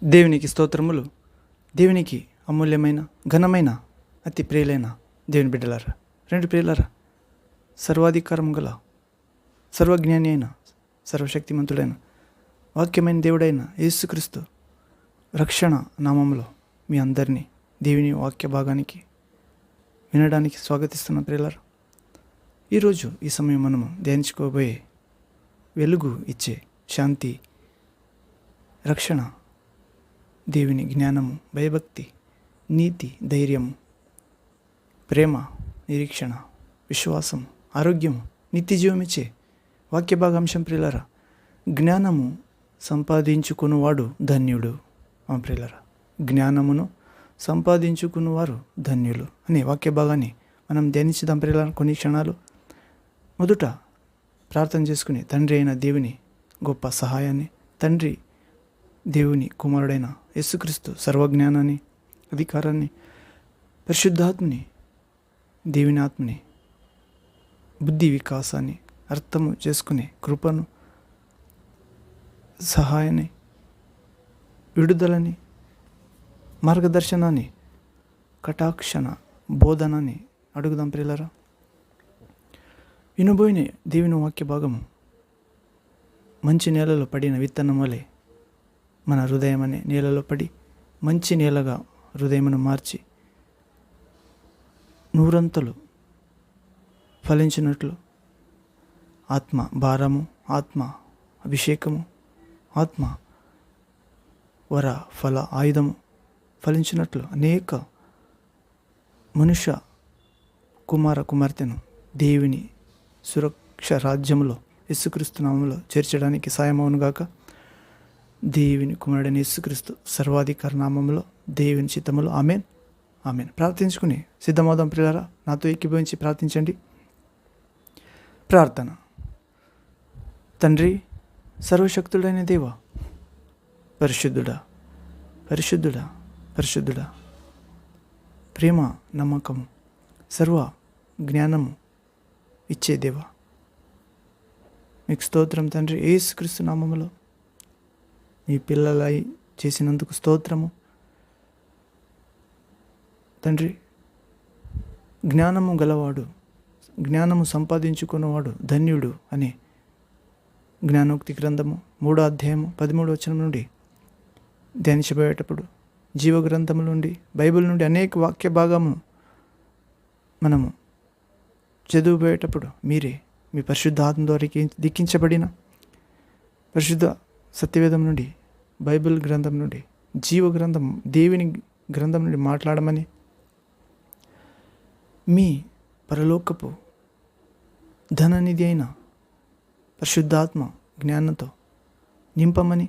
దేవునికి స్తోత్రములు. దేవునికి అమూల్యమైన ఘనమైన అతి ప్రియులైన దేవుని బిడ్డలారా, రెండు ప్రియులారా, సర్వాధికారం గల సర్వజ్ఞాని అయిన సర్వశక్తిమంతుడైన వాక్యమైన దేవుడైన యేసుక్రీస్తు రక్షణ నామంలో మీ అందరినీ దేవుని వాక్య భాగానికి వినడానికి స్వాగతిస్తున్న ప్రియులారా, ఈరోజు ఈ సమయం మనము ధ్యానించుకోబోయే వెలుగు ఇచ్చే శాంతి, రక్షణ, దేవుని జ్ఞానము, భయభక్తి, నీతి, ధైర్యము, ప్రేమ, నిరీక్షణ, విశ్వాసము, ఆరోగ్యము, నిత్య జీవమిచ్చే వాక్య భాగాంశం ప్రియులారా. జ్ఞానము సంపాదించుకున్నవాడు ధన్యుడు. ప్రియులారా, జ్ఞానమును సంపాదించుకున్నవారు ధన్యులు అనే వాక్య భాగాన్ని మనం ధ్యానించుదాం ప్రియులారా. కొన్ని క్షణాలు మొదట ప్రార్థన చేసుకుని తండ్రి అయిన దేవుని గొప్ప సహాయాన్ని, తండ్రి దేవుని కుమారుడైన యేసుక్రీస్తు సర్వజ్ఞానాన్ని, అధికారాన్ని, పరిశుద్ధాత్మని, దేవుని ఆత్మని, బుద్ధి వికాసాన్ని అర్థము చేసుకునే కృపను, సహాయాన్ని, విడుదలని, మార్గదర్శనాన్ని, కటాక్షణ బోధనని అడుగుదాం ప్రియులారా. వినబోయిన దేవుని వాక్య భాగము మంచి నేలలో పడిన విత్తనం వలె మన హృదయం అనే నేలలో పడి మంచి నేలగా హృదయమును మార్చి నూరంతలు ఫలించినట్లు ఆత్మ భారము, ఆత్మ అభిషేకము, ఆత్మ వర ఫల ఆయుధము ఫలించినట్లు అనేక మనుష్య కుమార కుమార్తెను దేవుని సురక్ష రాజ్యంలో యేసుక్రీస్తు నామములో చేర్చడానికి సాయమవునుగాక. దేవుని కుమారుడైన యేసుక్రీస్తు సర్వాధికార నామములో, దేవుని చిత్తములో. Amen, amen. ప్రార్థించుకుని సిద్ధమవుదాం ప్రియులారా. నాతో ఏకీభవించి ప్రార్థించండి. ప్రార్థన. తండ్రి, సర్వశక్తుడైన దేవా, పరిశుద్ధుడా, పరిశుద్ధుడా, పరిశుద్ధుడా, ప్రేమ, నమ్మకము, సర్వ జ్ఞానము ఇచ్చే దేవా, మీకు స్తోత్రం తండ్రి. యేసుక్రీస్తు నామములో మీ పిల్లలై చేసినందుకు స్తోత్రము తండ్రి. జ్ఞానము గలవాడు, జ్ఞానము సంపాదించుకున్నవాడు ధన్యుడు అనే జ్ఞానోక్తి గ్రంథము 3వ అధ్యాయము 13వ వచనం నుండి ధ్యానించబోయేటప్పుడు, జీవ గ్రంథము నుండి, బైబిల్ నుండి అనేక వాక్య భాగము మనము చదువుపోయేటప్పుడు మీరే మీ పరిశుద్ధ ఆత్మ ద్వారా దిక్కించబడిన పరిశుద్ధ సత్యవేదం నుండి, బైబిల్ గ్రంథం నుండి, జీవ గ్రంథం, దేవుని గ్రంథం నుండి మాట్లాడమని, మీ పరలోకపు ధననిధి అయిన పరిశుద్ధాత్మ జ్ఞానంతో నింపమని,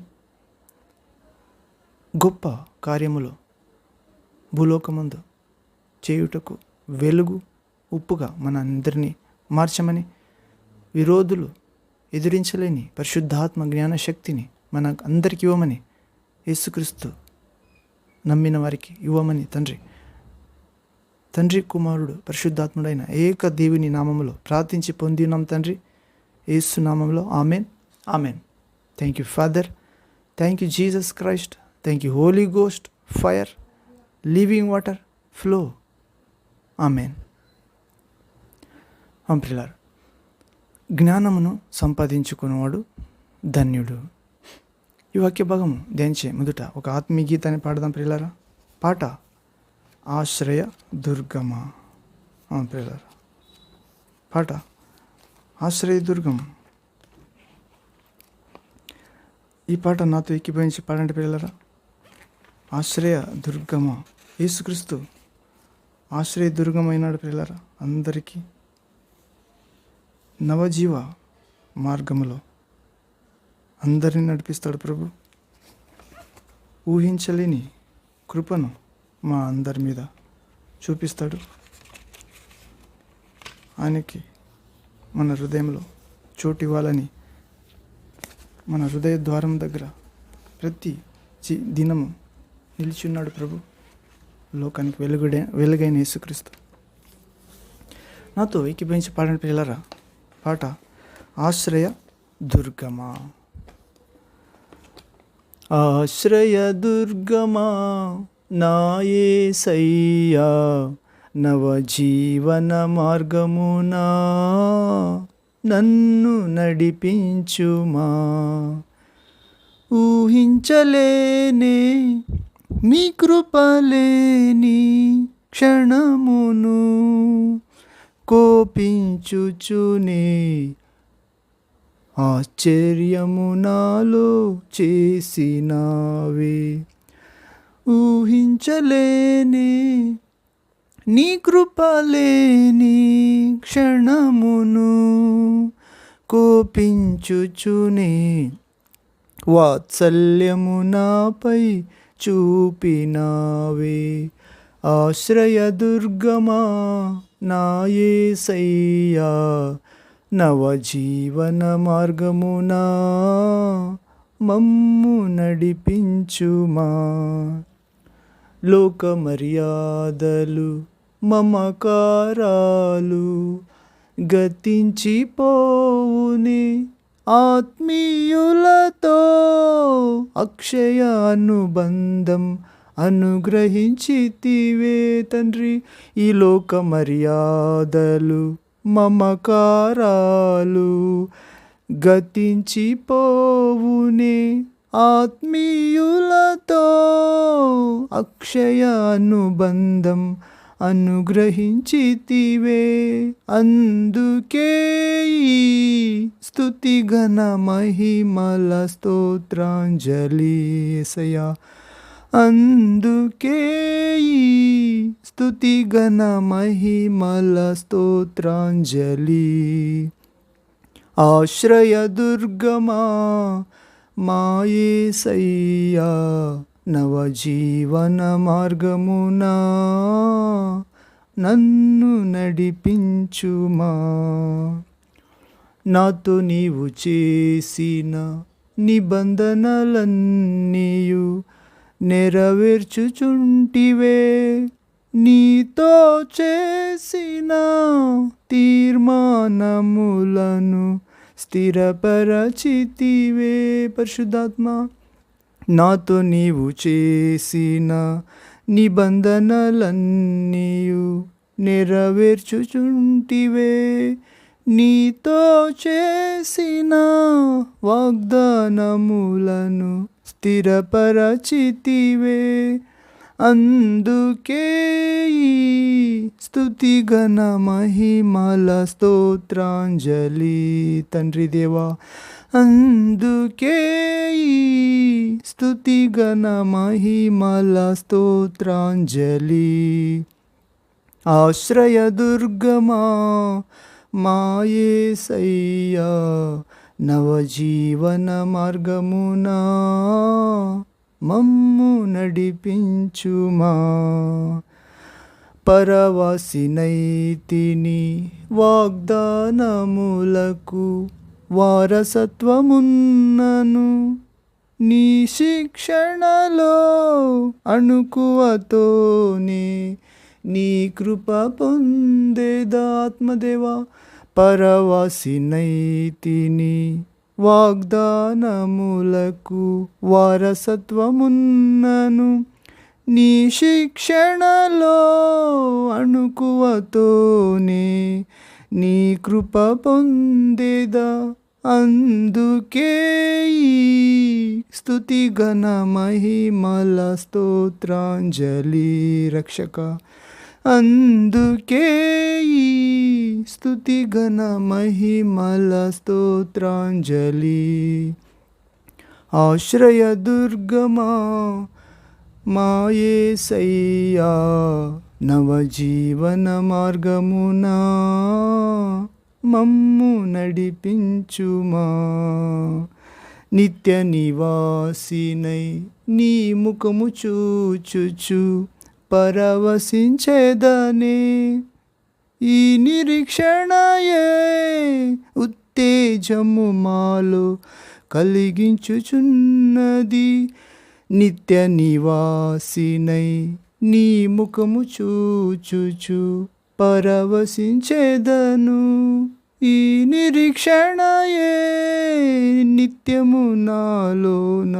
గొప్ప కార్యములో భూలోకమందు చేయుటకు వెలుగు, ఉప్పుగా మన అందరినీ మార్చమని, విరోధులు ఎదిరించలేని పరిశుద్ధాత్మ జ్ఞాన శక్తిని మన అందరికి ఇవ్వమని, యేసుక్రీస్తు నమ్మిన వారికి ఇవ్వమని తండ్రి కుమారుడు పరిశుద్ధాత్ముడైన ఏక దేవుని నామములో ప్రార్థించి పొంది ఉన్నాం తండ్రి, యేసు నామంలో. Amen, amen. Thank you father, thank you Jesus Christ, thank you Holy Ghost, fire, living water, flow. Amen. ప్రియులారా, జ్ఞానమును సంపాదించుకున్నవాడు ధన్యుడు. ఈ వాక్య భాగము ధ్యానించే మొదట ఒక ఆత్మీయ గీతాన్ని పాడదాం ప్రియులారా. పాట ఆశ్రయ దుర్గమ. ప్రియులారా, పాట ఆశ్రయ దుర్గం. ఈ పాట నాతో ఏకీభవించి పాడండి ప్రియులారా. ఆశ్రయ దుర్గమ. యేసుక్రీస్తు ఆశ్రయ దుర్గమైనాడు ప్రియులారా. అందరికీ నవజీవ మార్గములో అందరిని నడిపిస్తాడు ప్రభు. ఊహించలేని కృపను మా అందరి మీద చూపిస్తాడు. ఆయనకి మన హృదయంలో చోటు ఇవ్వాలని మన హృదయ ద్వారం దగ్గర ప్రతి దినము నిలిచి ఉన్నాడు ప్రభు. లోకానికి వెలుగైన యేసుక్రీస్తు. నాతో ఏకీభవించి పాడండి పిల్లరా. పాట ఆశ్రయ దుర్గమా. ఆశ్రయదుర్గమా నా యేసయ్యా, నవజీవన మార్గమునా నన్ను నడిపించుమా. ఊహించలేనే మీ కృపలేని క్షణమును, కోపించుచునే ఆశ్చర్యము నాలో చేసినావే. ఊహించలేని నీ కృపలేని క్షణమును, కోపించుచునే వాత్సల్యము నాపై చూపినావే. ఆశ్రయదుర్గమా నా యేసయ్యా, నవజీవన మార్గమునా మమ్ము నడిపించుమా. లోక మర్యాదలు మమకారాలు గతించిపోవునే, ఆత్మీయులతో అక్షయ అనుబంధం అనుగ్రహించితివే తండ్రి. ఈ లోక మర్యాదలు మమకారాలు గతించిపోవునే, ఆత్మీయులతో అక్షయ అనుబంధం అనుగ్రహించితివే. అందుకే ఈ స్తుతి ఘన మహిమల స్తోత్రాంజలి యేసయ్యా. అందుకే ఈ స్తుతి ఘన మహిమల స్తోత్రాంజలి. ఆశ్రయదుర్గమా మా యేసయ్యా, నవజీవన మార్గమునా నన్ను నడిపించుమా. నాతో నీవు చేసిన నిబంధనలన్నీయు నెరవేర్చుచుంటివే, నీతో చేసిన తీర్మానములను స్థిరపరచితివే. పరిశుద్ధాత్మ, నాతో నీవు చేసిన నిబంధనలన్నీయు నెరవేర్చుచుంటివే, నీతో చేసిన వాగ్దానములను స్థిరపరచితివే. అందుకే ఈ స్తుతి ఘన మహిమల స్తోత్రాంజలి తండ్రి దేవా. అందుకే ఈ స్తుతి ఘన మహిమల స్తోత్రాంజలి. ఆశ్రయదుర్గమా మా యేసయ్యా, నవజీవన మార్గమునా మమ్ము నడిపించుమా. పరవాసినైతిని వాగ్దానములకు వారసత్వమున్నను, నీ శిక్షణలో అణుకువతోనే నీ కృప పొందేదాత్మదేవా. పరవాసినైతిని వాగ్దానములకు వారసత్వమున్నను, నీ శిక్షణలో అణుకువతోనే నీ కృప పొందేదా. అందుకే ఈ స్తుతి ఘన మహిమల స్తోత్రాంజలి రక్షక. అందుకే ఈ స్తుతి ఘన మహిమల స్తోత్రాంజలి. ఆశ్రయదుర్గమా మా యేసయ్యా, నవజీవన మార్గమునా మమ్ము నడిపించుమా. నిత్య నివాసినై నీ ముఖము చూచుచు పరవశించేదనే, ఈ నిరీక్షణయే ఉత్తేజము మాలో కలిగించుచున్నది. నిత్య నివాసినై నీ ముఖము చూచుచు పరవశించేదను, ఈ నిరీక్షణయే నిత్యము నాలోన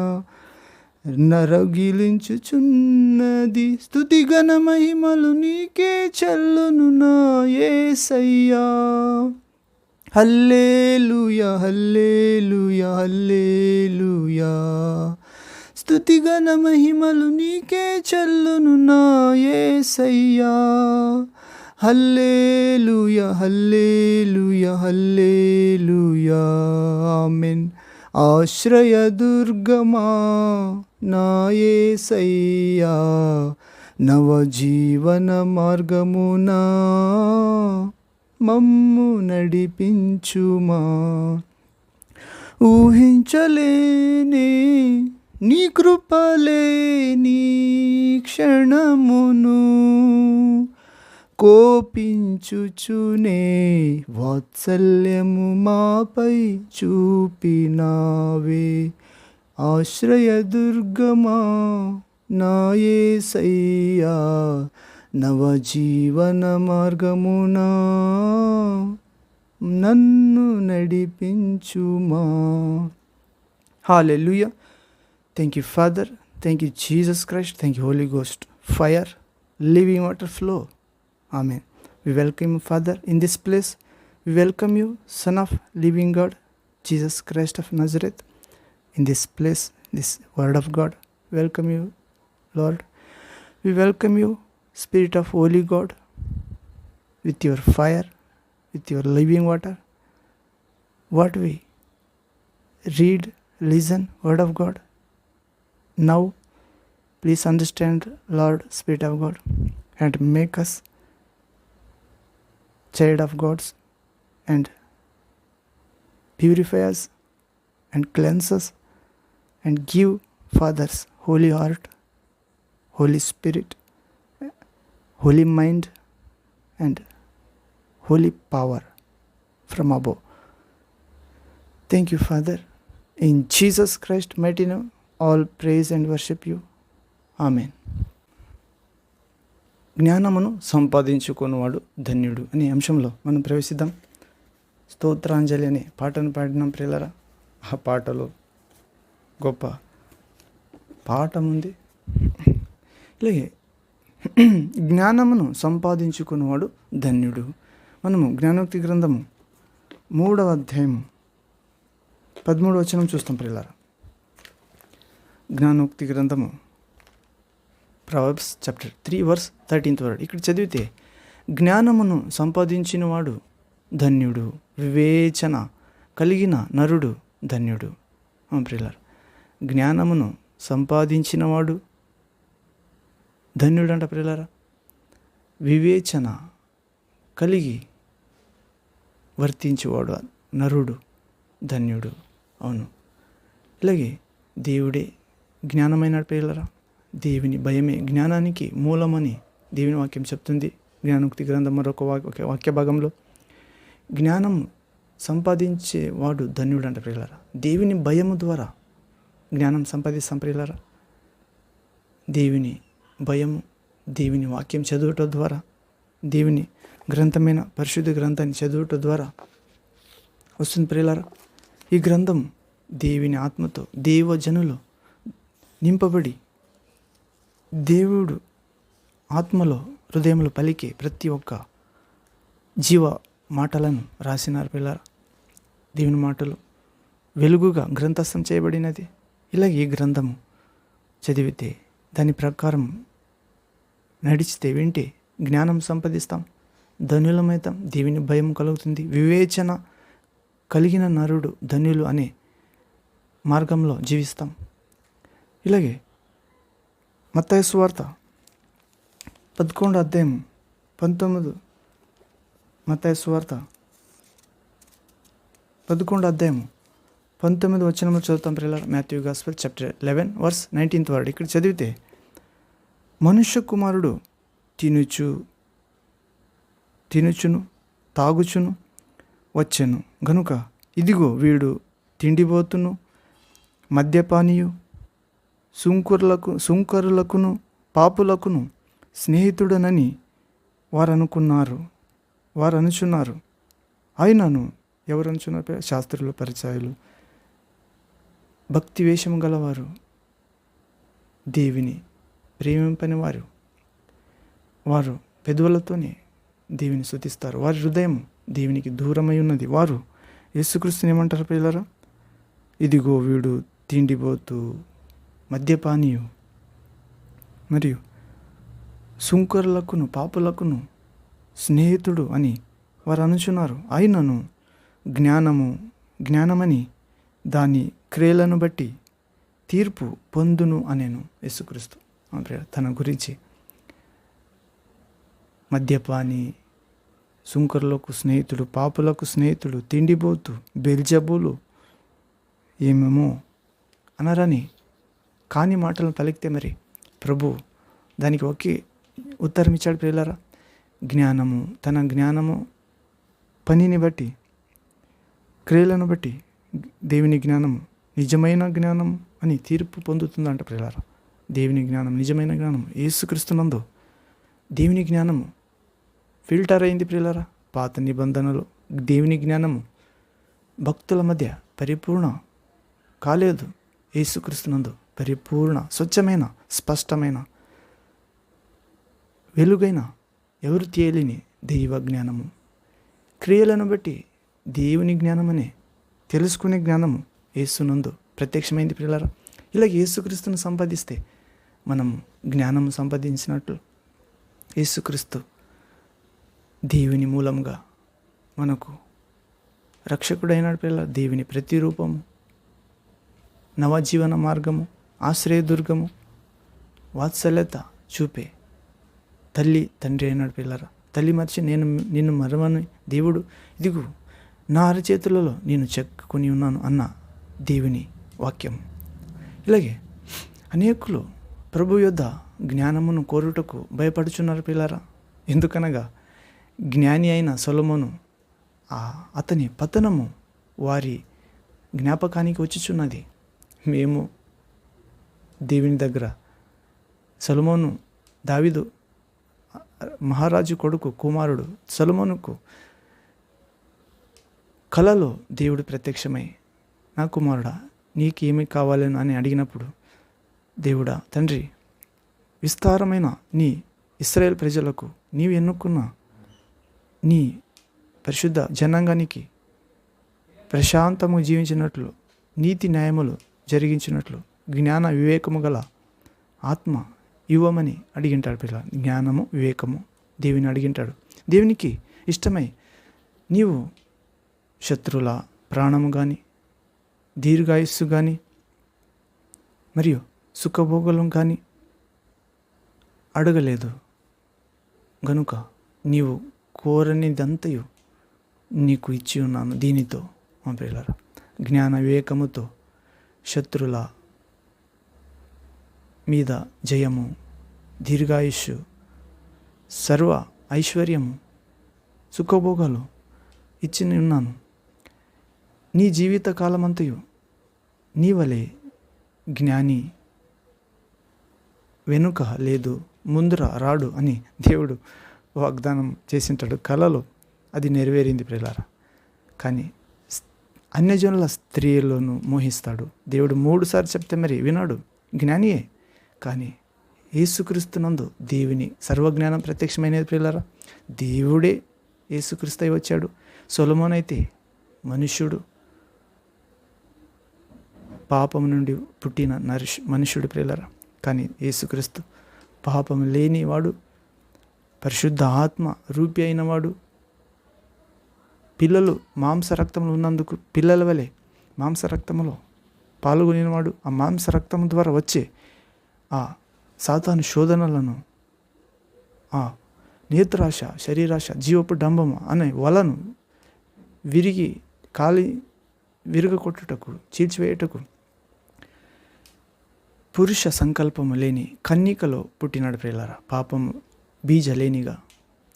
నరగిలించుచున్నది. స్తుతి ఘన మహిమలు నీకే చెల్లును నా యేసయ్యా. హల్లెలూయా హల్లెలూయా హల్లెలూయా. స్తుతి ఘన మహిమలు నీకే చెల్లును నా యేసయ్యా. హల్లెలూయా హల్లెలూయా హల్లెలూయా. ఆమేన్. ఆశ్రయదుర్గమా నా యేసయ్యా, నవజీవన మార్గమునా మమ్ము నడిపించుమా. ఊహించలేని నీ కృపలేని క్షణమును కోపించుచునే వాత్సల్యము మాపై చూపినావే. ఆశ్రయదుర్గమా నా యేసయ్యా, నవజీవన మార్గమునా నన్ను నడిపించుమా. Hallelujah. Thank you father, thank you Jesus Christ, thank you Holy Ghost, fire, living water flow. Amen. We welcome you, Father, in this place. We welcome you, Son of living God, Jesus Christ of Nazareth, in this place, this word of God. Welcome you, Lord. We welcome you, Spirit of Holy God, with your fire, with your living water. What we read, listen, word of God. Now, please understand, Lord, Spirit of God, and make us child of God's, and purify us and cleanse us and give Father's holy heart, Holy Spirit, holy mind and holy power from above. Thank you, Father. In Jesus Christ mighty name, all praise and worship you. Amen. జ్ఞానమును సంపాదించుకున్నవాడు ధన్యుడు అనే అంశంలో మనం ప్రవేశిద్దాం. స్తోత్రాంజలి అనే పాటను పాడినాం ప్రియులారా. ఆ పాటలో గొప్ప పాఠం ఉంది. ఇలాగే జ్ఞానమును సంపాదించుకున్నవాడు ధన్యుడు. మనము జ్ఞానోక్తి గ్రంథము 3వ అధ్యాయము 13వ వచనం చూస్తాం ప్రియులారా. జ్ఞానోక్తి గ్రంథము Proverbs chapter 3 verse 13th word. ఇక్కడ చదివితే జ్ఞానమును సంపాదించినవాడు ధన్యుడు, వివేచన కలిగిన నరుడు ధన్యుడు. ప్రియులారా, జ్ఞానమును సంపాదించినవాడు ధన్యుడు అంట ప్రియులారా. వివేచన కలిగి వర్తించేవాడు నరుడు ధన్యుడు. అవును, ఇలాగే దేవుడే జ్ఞానమైన ప్రియులారా. దేవుని భయమే జ్ఞానానికి మూలమని దేవుని వాక్యం చెప్తుంది. జ్ఞానోక్తి గ్రంథం మరొక వాక్య భాగంలో జ్ఞానం సంపాదించేవాడు ధన్యుడు అంట ప్రియులారా. దేవుని భయము ద్వారా జ్ఞానం సంపాదిస్తాం ప్రియులారా. దేవుని భయము, దేవుని వాక్యం చదువుట ద్వారా, దేవుని గ్రంథమైన పరిశుద్ధ గ్రంథాన్ని చదువుట ద్వారా వస్తుంది ప్రియులారా. ఈ గ్రంథం దేవుని ఆత్మతో దేవజనులు నింపబడి దేవుడు ఆత్మలో హృదయంలో పలికే ప్రతి ఒక్క జీవ మాటలను రాసినారు పిల్లరా. దేవుని మాటలు వెలుగుగా గ్రంథస్థం చేయబడినది. ఇలాగే ఈ గ్రంథము చదివితే, దాని ప్రకారం నడిచితే, వింటే జ్ఞానం సంపాదిస్తాం, ధన్యులమవుతాం, దేవుని భయం కలుగుతుంది, వివేచన కలిగిన నరుడు ధన్యులు అనే మార్గంలో జీవిస్తాం. ఇలాగే మత్తయి సువార్త 11వ అధ్యాయం 19, మత్తయి సువార్త 11వ అధ్యాయం 19వ వచనంలో చదువుతాం ప్రియులారా. Matthew gospel chapter 11 verse 19th word. ఇక్కడ చదివితే, మనుష్య కుమారుడు తినుచును తాగుచును వచ్చెను గనుక ఇదిగో వీడు తిండిపోతును మద్యపానీయు సుంకరులకును పాపులకును స్నేహితుడనని వారు అనుచున్నారు. ఆయనను ఎవరు అనుచున్నారు? శాస్త్రులు, పరిచయులు, భక్తి వేషము గలవారు, దేవుని ప్రేమింపని వారు పెదవులతోనే దేవుని స్తుతిస్తారు. వారి హృదయం దేవునికి దూరమై ఉన్నది. వారు యేసుక్రీస్తుని ఏమంటారు పిల్లరా? ఇదిగో వీడు తిండిపోతూ, మద్యపానీయు మరియు సుంకరులకును పాపులకును స్నేహితుడు అని వారు అనుచున్నారు. అయినను జ్ఞానమని దాని క్రియలను బట్టి తీర్పు పొందును అనేను యేసుక్రీస్తు తన గురించి. మద్యపాని, సుంకరులకు స్నేహితుడు, పాపులకు స్నేహితుడు, తిండిపోతూ, బెల్జబూలు ఏమేమో అనరని కాని మాటలను పలికితే మరి ప్రభు దానికి ఒకే ఉత్తరం ఇచ్చాడు ప్రియులారా. తన జ్ఞానము పనిని బట్టి, క్రియలను బట్టి దేవుని జ్ఞానము నిజమైన జ్ఞానం అని తీర్పు పొందుతుందంట ప్రియులారా. దేవుని జ్ఞానం నిజమైన జ్ఞానం యేసుక్రీస్తునందు దేవుని జ్ఞానము ఫిల్టర్ అయింది ప్రియులారా. పాత నిబంధనలు దేవుని జ్ఞానము భక్తుల మధ్య పరిపూర్ణ కాలేదు. యేసుక్రీస్తునందు పరిపూర్ణ, స్వచ్ఛమైన, స్పష్టమైన, వెలుగైన, ఎవరు తేలిని దైవ జ్ఞానము, క్రియలను బట్టి దేవుని జ్ఞానమనే తెలుసుకునే జ్ఞానము యేసునందు ప్రత్యక్షమైంది ప్రియులారా. ఇలా యేసుక్రీస్తును సంపాదిస్తే మనం జ్ఞానం సంపాదించినట్లు యేసుక్రీస్తు దేవుని మూలంగా మనకు రక్షకుడైనాడు ప్రియులారా. దేవుని ప్రతిరూపము, నవజీవన మార్గము, ఆశ్రయదుర్గము, వాత్సల్యత చూపే తల్లి తండ్రి అయినాడు పిల్లరా. తల్లి మర్చి నిన్ను మరవని దేవుడు, ఇదిగో నా అరచేతులలో నేను చెక్కుని ఉన్నాను అన్న దేవుని వాక్యం. ఇలాగే అనేకులు ప్రభు యొద్ద జ్ఞానమును కోరుటకు భయపడుచున్నారు పిల్లరా. ఎందుకనగా జ్ఞాని అయిన సొలొమోను అతని పతనము వారి జ్ఞాపకానికి వచ్చుచున్నది. మేము దేవుని దగ్గర సొలొమోను, దావీదు మహారాజు కొడుకు కుమారుడు సొలొమోనుకు కలలో దేవుడు ప్రత్యక్షమై, నా కుమారుడా నీకేమి కావాలని అని అడిగినప్పుడు, దేవుడా తండ్రి, విస్తారమైన నీ ఇశ్రాయేల్ ప్రజలకు నీవు ఎన్నుకున్న నీ పరిశుద్ధ జనాంగానికి ప్రశాంతము జీవించినట్లు, నీతి న్యాయములు జరిగించినట్లు జ్ఞాన వివేకము గల ఆత్మ ఇవ్వమని అడిగింటాడు పిల్ల. జ్ఞానము, వివేకము దేవుని అడిగింటాడు. దేవునికి ఇష్టమై నీవు శత్రువుల ప్రాణము కానీ, దీర్ఘాయుస్సు కానీ, మరియు సుఖభోగులం కానీ అడగలేదు గనుక నీవు కోరనిదంతయు నీకు ఇచ్చి ఉన్నాను. దీనితో మా పిల్లల జ్ఞాన వివేకముతో శత్రుల మీద జయము, దీర్ఘాయుష్షు, సర్వ ఐశ్వర్యము, సుఖభోగాలు ఇచ్చి ఉన్నాను. నీ జీవిత కాలమంతయు నీ వలె జ్ఞాని వెనుక లేదు, ముందర రాడు అని దేవుడు వాగ్దానం చేసింటాడు. కలలో అది నెరవేరింది ప్రియులారా. కానీ అన్యజనుల స్త్రీలను మోహిస్తాడు దేవుడు. 3 సార్లు చెప్తే మరి వినాడు, జ్ఞానియే. కానీ యేసుక్రీస్తునందు దేవుని సర్వజ్ఞానం ప్రత్యక్షమైనది ప్రియులారా. దేవుడే యేసుక్రీస్తు అయి వచ్చాడు. సొలొమోను అయితే మనుష్యుడు, పాపం నుండి పుట్టిన మనుష్యుడు ప్రియులారా. కానీ యేసుక్రీస్తు పాపం లేనివాడు, పరిశుద్ధ ఆత్మ రూపి అయినవాడు. పిల్లలు మాంసరక్తములు ఉన్నందుకు పిల్లల వలె మాంసరక్తములో పాల్గొనినవాడు. ఆ మాంసరక్తము ద్వారా వచ్చే ఆ సాతాను శోధనలను, ఆ నేత్రాశ, శరీరాశ, జీవపు డంబము అనే వలను విరగకొట్టుటకు, చీల్చివేయుటకు పురుష సంకల్పము లేని కన్యకలో పుట్టినాడు ప్రియులారా. పాపము బీజ లేనిగా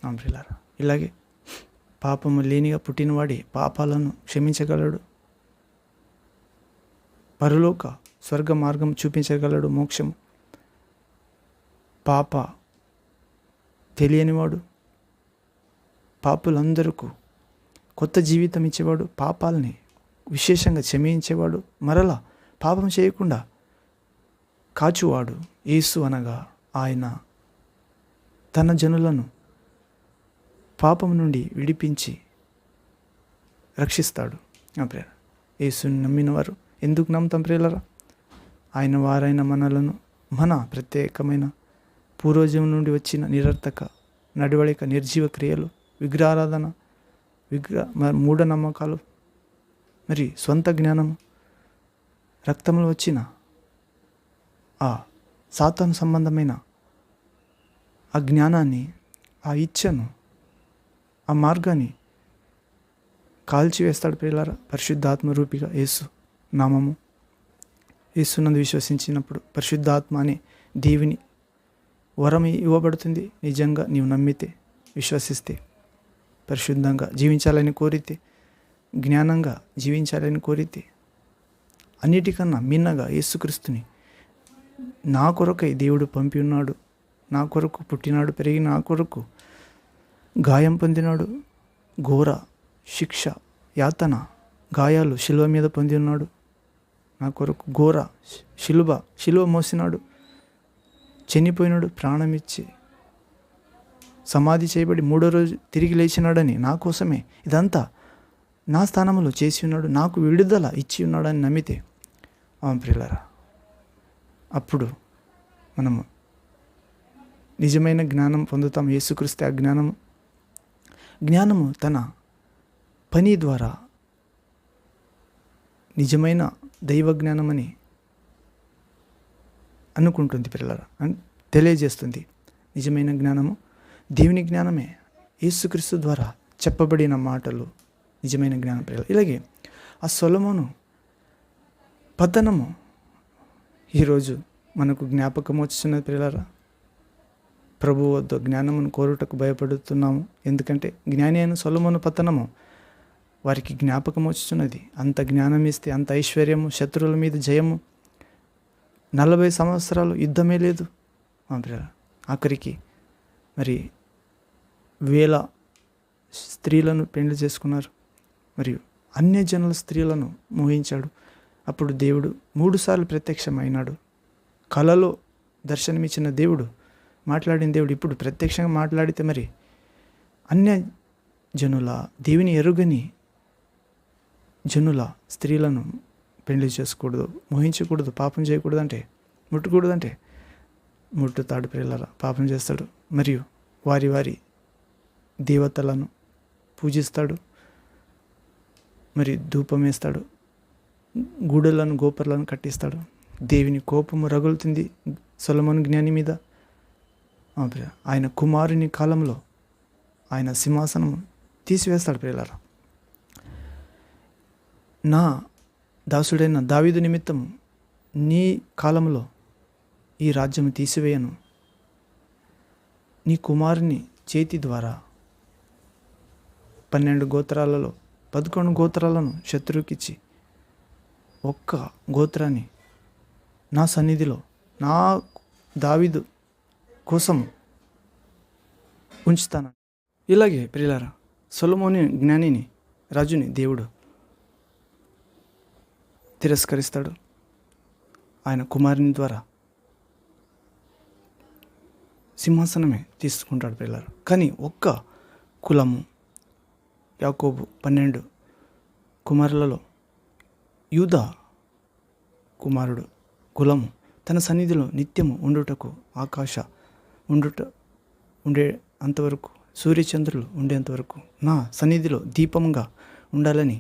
ప్రియులారా. ఇలాగే పాపము లేనిగా పుట్టినవాడే పాపాలను క్షమించగలడు, పరలోక స్వర్గ మార్గం చూపించగలడు, మోక్షము. పాప తెలియనివాడు, పాపులందరికీ కొత్త జీవితం ఇచ్చేవాడు, పాపాలని విశేషంగా క్షమించేవాడు, మరలా పాపం చేయకుండా కాచువాడు. యేసు అనగా ఆయన తన జనులను పాపం నుండి విడిపించి రక్షిస్తాడు. ప్రియులారా, యేసుని నమ్మిన వారు ఎందుకు నమ్ముతాం ప్రియులారా? ఆయన వారైన మనలను మన ప్రత్యేకమైన పూర్వజం నుండి వచ్చిన నిరర్థక నడవడిక, నిర్జీవ క్రియలు, విగ్రహారాధన, మూఢనమ్మకాలు, మరి సొంత జ్ఞానము, రక్తంలో వచ్చిన ఆ సాతాను సంబంధమైన ఆ జ్ఞానాన్ని, ఆ ఇచ్ఛను, ఆ మార్గాన్ని కాల్చివేస్తాడు ప్రియులారా. పరిశుద్ధాత్మ రూపిగా యేసు నామము, యేసునందు విశ్వసించినప్పుడు పరిశుద్ధాత్మ అనే దేవుని వరం ఇవ్వబడుతుంది. నిజంగా నీవు నమ్మితే, విశ్వసిస్తే, పరిశుద్ధంగా జీవించాలని కోరితే, జ్ఞానంగా జీవించాలని కోరితే, అన్నిటికన్నా మిన్నగా యేసుక్రీస్తుని నా కొరకై దేవుడు పంపి ఉన్నాడు, నా కొరకు పుట్టినాడు, పెరిగి నా కొరకు గాయం పొందినాడు, ఘోర శిక్ష, యాతన, గాయాలు శిలువ మీద పొంది ఉన్నాడు, నా కొరకు ఘోర శిలువ మోసినాడు, చనిపోయినాడు, ప్రాణమిచ్చి సమాధి చేయబడి 3వ రోజు తిరిగి లేచినాడని నా కోసమే ఇదంతా నా స్థానంలో చేసి ఉన్నాడు, నాకు విడుదల ఇచ్చి ఉన్నాడని నమ్మితే ప్రియులారా, అప్పుడు మనము నిజమైన జ్ఞానం పొందుతాం. యేసుక్రీస్తు ఆ జ్ఞానము తన పని ద్వారా నిజమైన దైవ జ్ఞానమని అనుకుంటుంది పిల్లరా, తెలియజేస్తుంది. నిజమైన జ్ఞానము దేవుని జ్ఞానమే. యేసుక్రీస్తు ద్వారా చెప్పబడిన మాటలు నిజమైన జ్ఞానం పిల్లలు. ఇలాగే ఆ సొలొమోను పతనము ఈరోజు మనకు జ్ఞాపకం వచ్చుతున్నది పిల్లరా. ప్రభు వద్ద జ్ఞానమును కోరుటకు భయపడుతున్నాము. ఎందుకంటే జ్ఞాని అయిన సొలొమోను పతనము వారికి జ్ఞాపకం వచ్చుతున్నది. అంత జ్ఞానం ఇస్తే, అంత ఐశ్వర్యము, శత్రువుల మీద జయము, 40 సంవత్సరాలు యుద్ధమే లేదు. ఆఖరికి మరి 1000 స్త్రీలను పెళ్లి చేసుకున్నారు, మరియు అన్యజనుల స్త్రీలను మోహించాడు. అప్పుడు దేవుడు 3 సార్లు ప్రత్యక్షమైనాడు. కలలో దర్శనమిచ్చిన దేవుడు, మాట్లాడిన దేవుడు ఇప్పుడు ప్రత్యక్షంగా మాట్లాడితే మరి అన్య జనుల, దేవుని ఎరుగని జనుల స్త్రీలను పెళ్లి చేసుకోకూడదు, మోహించకూడదు, పాపం చేయకూడదు అంటే, ముట్టకూడదంటే ముట్టుతాడు పిల్లల, పాపం చేస్తాడు. మరియు వారి దేవతలను పూజిస్తాడు, మరి ధూపం వేస్తాడు, గూడలను, గోపురాలను కట్టిస్తాడు. దేవుని కోపము రగులుతుంది సొలొమోను జ్ఞాని మీద. ఆయన కుమారుని కాలంలో ఆయన సింహాసనం తీసివేస్తాడు ప్రియులారా. నా దాసుడైన దావీదు నిమిత్తం నీ కాలంలో ఈ రాజ్యము తీసివేయను, నీ కుమారుని చేతి ద్వారా 12 గోత్రాలలో 11 గోత్రాలను శత్రువుకిచ్చి ఒక్క గోత్రాన్ని నా సన్నిధిలో నా దావీదు కోసం ఉంచుతాను. ఇలాగే ప్రియులారా, సొలొమోను జ్ఞానిని, రాజుని దేవుడు తిరస్కరిస్తాడు. ఆయన కుమారుని ద్వారా సింహాసనమే తీసుకుంటాడు పిల్లలు. కానీ ఒక్క కులము, యాకోబు 12 కుమారులలో యూదా కుమారుడు కులము తన సన్నిధిలో నిత్యము ఉండుటకు, ఉండే అంతవరకు, సూర్యచంద్రులు ఉండేంతవరకు నా సన్నిధిలో దీపంగా ఉండాలని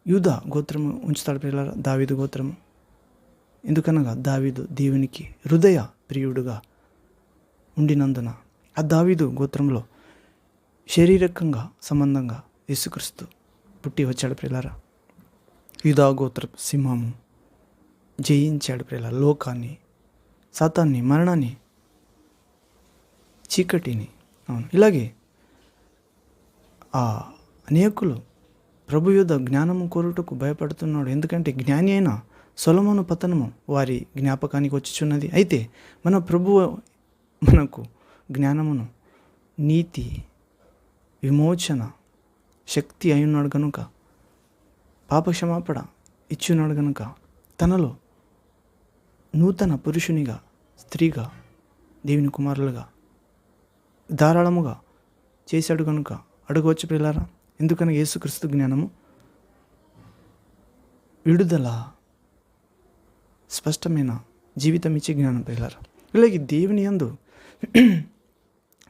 యూదా గోత్రము ఉంచుతాడు పిల్లల, దావీదు గోత్రము. ఎందుకనగా దావీదు దేవునికి హృదయ ప్రియుడుగా ఉండినందున ఆ దావీదు గోత్రంలో శారీరకంగా సంబంధంగా యేసుక్రీస్తు పుట్టి వచ్చాడు ప్రియులారా. యూదా గోత్ర సింహము జయించాడు ప్రియులారా లోకాన్ని, సాతాన్ని, మరణాన్ని, చీకటిని. అవును, ఇలాగే ఆ అనేకులు ప్రభు యొద్ద జ్ఞానము కోరుటకు భయపడుతున్నాడు. ఎందుకంటే జ్ఞాని అయిన సొలొమోను పతనము వారి జ్ఞాపకానికి వచ్చుచున్నది. అయితే మన ప్రభువు మనకు జ్ఞానమును, నీతి, విమోచన శక్తి అయినాడు కనుక, పాపక్షమాపణ ఇచ్చున్నాడు కనుక తనలో నూతన పురుషునిగా, స్త్రీగా, దేవుని కుమారులుగా ధారాళముగా చేశాడు కనుక అడగవచ్చు ప్రియులారా. ఎందుకనగా యేసుక్రీస్తు జ్ఞానము విడుదల, స్పష్టమైన జీవితం ఇచ్చే జ్ఞానం ప్రియులారా. ఇలాగే దేవుని యందు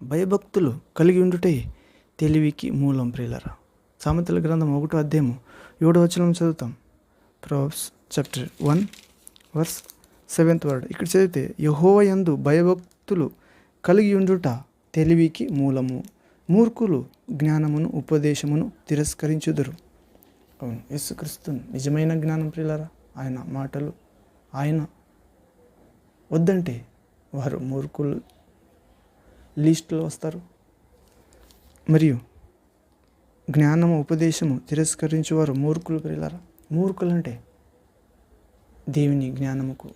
భయభక్తులు కలిగి ఉండుటే తెలివికి మూలం ప్రియులారా. సామెతల గ్రంథం 1వ అధ్యాయము 7వ వచనం చదువుతాం. Proverbs chapter 1 verse 7th word. ఇక్కడ చదివితే, యెహోవా యందు భయభక్తులు కలిగి ఉండుట తెలివికి మూలము, మూర్ఖులు జ్ఞానమును ఉపదేశమును తిరస్కరించుదురు. అవును, యేసుక్రీస్తు నిజమైన జ్ఞానం ప్రియులారా. ఆయన మాటలు ఆయన వద్దంటే వారు మూర్ఖులు లిస్టులో వస్తారు. మరియు జ్ఞానము ఉపదేశము తిరస్కరించేవారు మూర్ఖులు ప్రియులారా. మూర్ఖులు అంటే దేవుని జ్ఞానముకు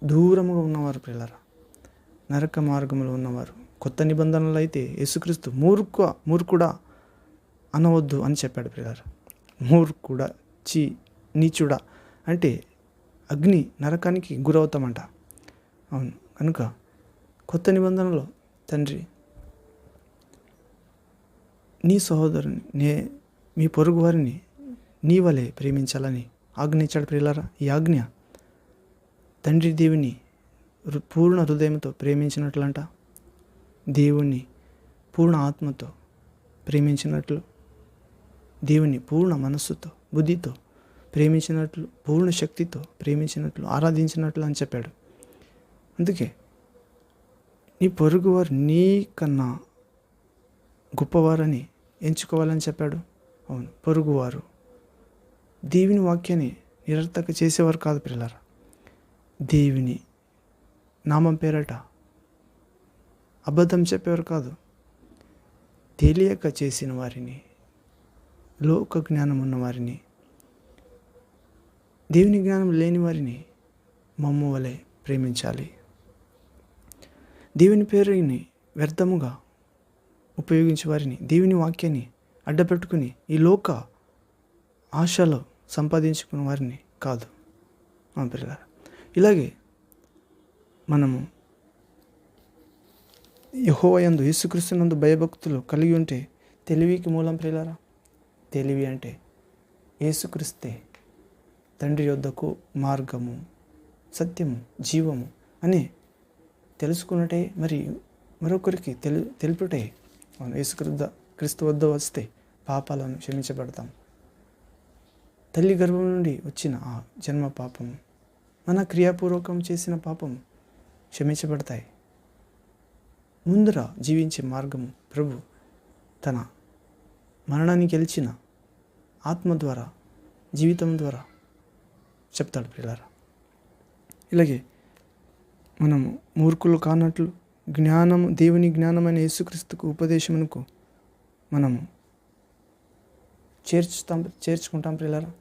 దూరముగా ఉన్నవారు ప్రియులారా, నరక మార్గంలో ఉన్నవారు. కొత్త నిబంధనలు అయితే యేసుక్రీస్తు మూర్ఖుడా అనవద్దు అని చెప్పాడు ప్రియులారా. మూర్ఖుడా, నీచుడా అంటే అగ్ని నరకానికి గురవుతామంట. అవును, కనుక కొత్త నిబంధనలో తండ్రి నీ సహోదరుని, మీ పొరుగు వారిని నీ వలె ప్రేమించాలని ఆజ్ఞించాడు ప్రియులారా. ఈ ఆజ్ఞ తండ్రి దేవుని పూర్ణ హృదయంతో ప్రేమించినట్లంట, దేవుణ్ణి పూర్ణ ఆత్మతో ప్రేమించినట్లు, దేవుని పూర్ణ మనస్సుతో, బుద్ధితో ప్రేమించినట్లు, పూర్ణ శక్తితో ప్రేమించినట్లు, ఆరాధించినట్లు అని చెప్పాడు. అందుకే నీ పొరుగువారు నీ కన్నా గొప్పవారని ఎంచుకోవాలని చెప్పాడు. అవును, పొరుగువారు దేవుని వాక్యాన్ని నిరర్థక చేసేవారు కాదు పిల్లరా. దేవుని నామం పేరట అబద్ధం చెప్పేవారు కాదు. తెలియక చేసిన వారిని, లోక జ్ఞానం ఉన్న వారిని, దేవుని జ్ఞానం లేని వారిని మమ్ము వలె ప్రేమించాలి. దేవుని పేరుని వ్యర్థముగా ఉపయోగించే వారిని, దేవుని వాక్యాన్ని అడ్డపెట్టుకుని ఈ లోక ఆశలో సంపాదించుకున్న వారిని కాదు పిల్లరా. ఇలాగే మనము యెహోవా యందు, యేసుక్రీస్తునందు భయభక్తులు కలిగి ఉంటే తెలివికి మూలం ప్రియులారా. తెలివి అంటే యేసుక్రీస్తే తండ్రి యొద్దకు మార్గము, సత్యము, జీవము అని తెలుసుకున్నట్టే, మరి మరొకరికి తెలుపుటే. యేసుక్రీస్తు వద్ద వస్తే పాపాలను క్షమించబడతాం. తల్లి గర్భం నుండి వచ్చిన ఆ జన్మ పాపము, మన క్రియాపూర్వకం చేసిన పాపం క్షమించబడతాయి. ముందర జీవించే మార్గము ప్రభు తన మరణాన్ని గెలిచిన ఆత్మ ద్వారా, జీవితం ద్వారా చెప్తాడు ప్రియులారా. ఇలాగే మనము మూర్ఖులు కానట్లు జ్ఞానము, దేవుని జ్ఞానమైన యేసుక్రీస్తుకు ఉపదేశమునకు మనము చేర్చుకుంటాం ప్రియులారా.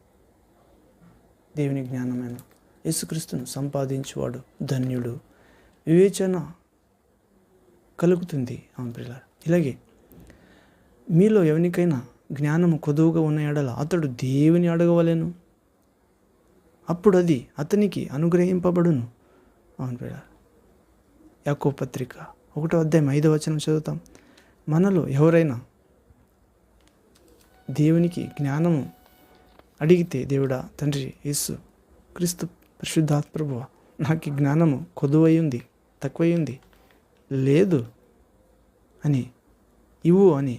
దేవుని జ్ఞానమైన యేసుక్రీస్తును సంపాదించువాడు ధన్యుడు, వివేచన కలుగుతుంది. అవును ప్రియులారా. ఇలాగే మీలో ఎవరికైనా జ్ఞానము కొదువుగా ఉన్న ఎడల అతడు దేవుని అడగవలెను, అప్పుడు అది అతనికి అనుగ్రహింపబడును. అవును ప్రియులారా. యాకోబు పత్రిక 1వ అధ్యాయం 5వ వచనం చదువుతాం. మనలో ఎవరైనా దేవునికి జ్ఞానము అడిగితే, దేవుడా తండ్రి యేసు క్రీస్తు పరిశుద్ధాత్మ ప్రభువా, నాకు జ్ఞానము కొదువయ్యింది, తక్కువయ్యింది, లేదు అని ఇవ్వు అని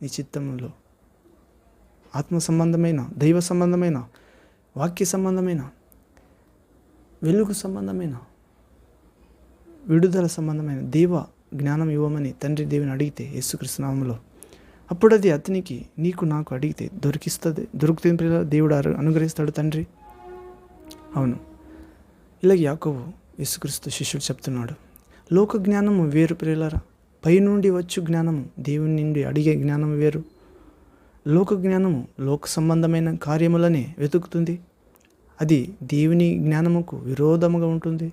నీ చిత్తంలో ఆత్మ సంబంధమైన, దైవ సంబంధమైన, వాక్య సంబంధమైన, వెలుగు సంబంధమైన, విడుదల సంబంధమైన దేవ జ్ఞానం ఇవ్వమని తండ్రి దేవుని అడిగితే యేసుక్రీస్తు నామములో, అప్పుడు అది అతనికి, నీకు, నాకు అడిగితే దొరుకుతుంది ప్రియులారా. దేవుడు అనుగ్రహిస్తాడు తండ్రి. అవును, ఇలాగ యాకోబు యేసుక్రీస్తు శిష్యుడు చెప్తున్నాడు, లోక జ్ఞానము వేరు ప్రియులారా, పైనుండి వచ్చు జ్ఞానము, దేవుని నుండి అడిగే జ్ఞానం వేరు. లోక జ్ఞానము లోక సంబంధమైన కార్యములనే వెతుకుతుంది, అది దేవుని జ్ఞానముకు విరోధముగా ఉంటుంది